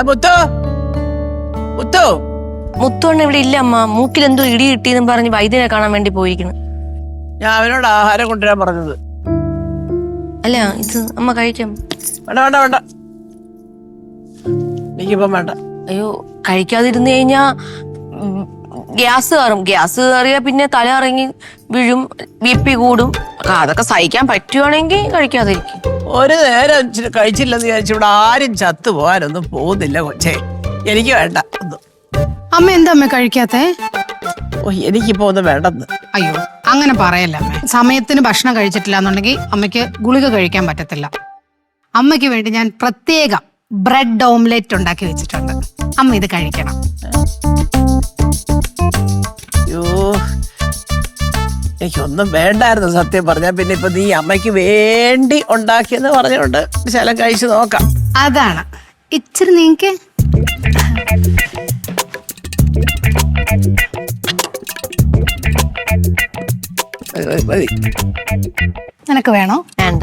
മുത്തോ മുത്തോ മുത്തോണ്ണ ഇവിടെ ഇല്ല അമ്മ. മൂക്കിൽ എന്തോ ഇടി കിട്ടിയെന്നും പറഞ്ഞ് വൈദ്യനെ കാണാൻ വേണ്ടി പോയിരിക്കുന്നു. ഞാൻ അവനോട് ആഹാരം കൊണ്ടുവരാൻ പറഞ്ഞത്. അല്ല ഇത് അമ്മ കഴിക്കാം. വേണ്ട വേണ്ട വേണ്ട, എനിക്കിപ്പം വേണ്ട. അയ്യോ കഴിക്കാതിരുന്നു കഴിഞ്ഞാ ഗ്യാസ് കയറും. ഗ്യാസ് കയറിയാ പിന്നെ തല ഇറങ്ങി വീഴും, BP കൂടും. അതൊക്കെ സഹിക്കാൻ പറ്റുവാണെങ്കിൽ കഴിക്കാതിരിക്കും. ഒരു നേരം ഇച്ചിരി കഴിച്ചില്ലെന്ന് വിചാരിച്ചു ഇവിടെ ആരും ചത്തു പോകാനൊന്നും പോകുന്നില്ല കൊച്ചേ. എനിക്ക് വേണ്ട ഒന്നും. അമ്മ എന്താ അമ്മ കഴിക്കാത്തേ? ഓ എനിക്കിപ്പോ ഒന്നും വേണ്ടെന്ന്. അയ്യോ അങ്ങനെ പറയല്ല അമ്മ. സമയത്തിന് ഭക്ഷണം കഴിച്ചിട്ടില്ല എന്നുണ്ടെങ്കിൽ അമ്മയ്ക്ക് ഗുളിക കഴിക്കാൻ പറ്റത്തില്ല. അമ്മയ്ക്ക് വേണ്ടി ഞാൻ പ്രത്യേകം ബ്രെഡ് ഓംലെറ്റ് ഉണ്ടാക്കി വെച്ചിട്ടുണ്ട്. അമ്മ ഇത് കഴിക്കണം. അയ്യോ എനിക്കൊന്നും വേണ്ടായിരുന്നു സത്യം പറഞ്ഞാ. പിന്നെ ഇപ്പൊ നീ അമ്മയ്ക്ക് വേണ്ടി ഉണ്ടാക്കിയെന്ന് പറഞ്ഞോണ്ട് ശലം കഴിച്ചു നോക്കാം. അതാണ് ഇച്ചിരി നീക്ക്. മതി. നിനക്ക് വേണോ? വേണ്ട.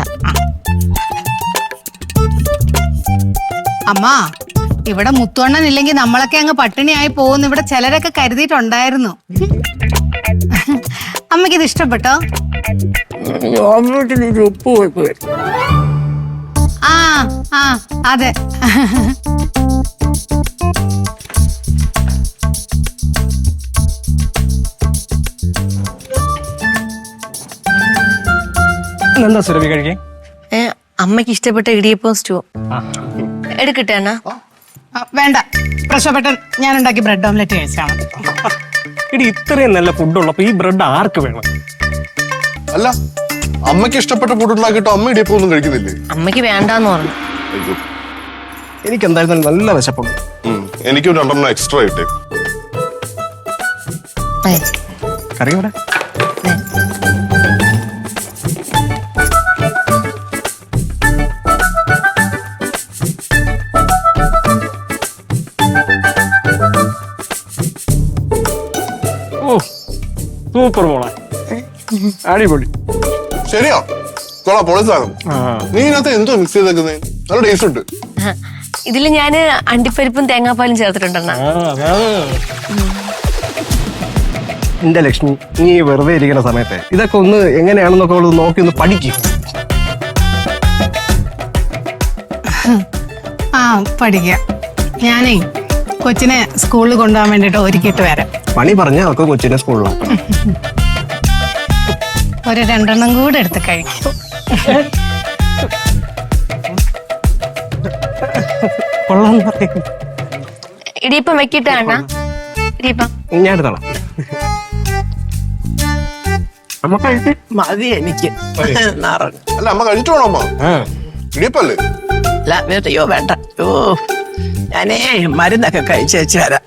അമ്മ ഇവിടെ മുത്തുവണ്ണൻ ഇല്ലെങ്കിൽ നമ്മളൊക്കെ അങ്ങ് പട്ടിണിയായി പോകുന്നു. ഇവിടെ ചിലരൊക്കെ കരുതിയിട്ടുണ്ടായിരുന്നു. അമ്മയ്ക്ക് ഇത് ഇഷ്ടപ്പെട്ടോ? ഉപ്പ് കൊടുക്കുക. ആ ആ അതെ. എന്താ സുരഭി കഴിക്കാൻ? അമ്മയ്ക്ക് ഇഷ്ടപ്പെട്ട ഇടിയപ്പം സ്റ്റൂ എടുക്കട്ടെ അണ്ണാ? വേണ്ട പ്രശ്നപ്പെട്ടൻ ഞാൻ ഉണ്ടാക്കി ബ്രെഡ് ഓംലെറ്റ് കഴിച്ചാണ്. ഇടി ഇത്രയും നല്ല ഫുഡ് ഉള്ളപ്പോ ഈ ബ്രെഡ് ആർക്ക് വേണം? അല്ല അമ്മയ്ക്ക് ഇഷ്ടപ്പെട്ട ഫുഡ് ഉണ്ടാക്കിട്ടോ അമ്മ ഇടിയപ്പം ഒന്നും കഴിക്കുന്നില്ലേ? അമ്മയ്ക്ക് വേണ്ടാന്ന് പറഞ്ഞു. എനിക്ക് എന്തായാലും നല്ല വിശപ്പുണ്ട്. എനിക്കും 2 എക്സ്ട്രാ ഇട്ടേ. കറി ഇവിടെ. സൂപ്പർ മോളെ, അടിപൊളി. ശരിയാ പൊളിസാകും. നീ ഇതിനകത്ത് എന്തോ മിക്സ് ചെയ്തേക്കുന്നേ? നല്ല ടേസ്റ്റ് ഉണ്ട്. ഇതില് ഞാന് അണ്ടിപ്പരിപ്പും തേങ്ങാപ്പാലും ചേർത്തിട്ടുണ്ടെണ്ണ. എന്റെ ലക്ഷ്മി, നീ വെറുതെ ഇരിക്കുന്ന സമയത്ത് ഇതൊക്കെ ഒന്ന് എങ്ങനെയാണെന്നൊക്കെ നോക്കി ഒന്ന് പഠിക്കും. ആ പഠിക്കാം. ഞാനേ കൊച്ചിനെ സ്കൂളിൽ കൊണ്ടുപോകാൻ വേണ്ടിട്ട് ഒരുക്കിയിട്ട് വരാം. പണി പറഞ്ഞ അവർക്ക് കൊച്ചിനെ സ്കൂളിലാണ്. ഒരു 2 കൂടെ എടുത്ത് കഴിക്കും. ഇടിയപ്പം വെക്കിട്ട അണ്ണാ? ഇടിയപ്പം ഞാൻ എടുത്തോളാം. മതി എനിക്ക്. അല്ല അമ്മ കഴിച്ചിട്ട് വേണോ അമ്മ? ഇടിയപ്പല്ലേ? അല്ല അയ്യോ വേണ്ട. ഓ ഞാനേ മരുന്നൊക്കെ കഴിച്ചു വെച്ച് വരാം.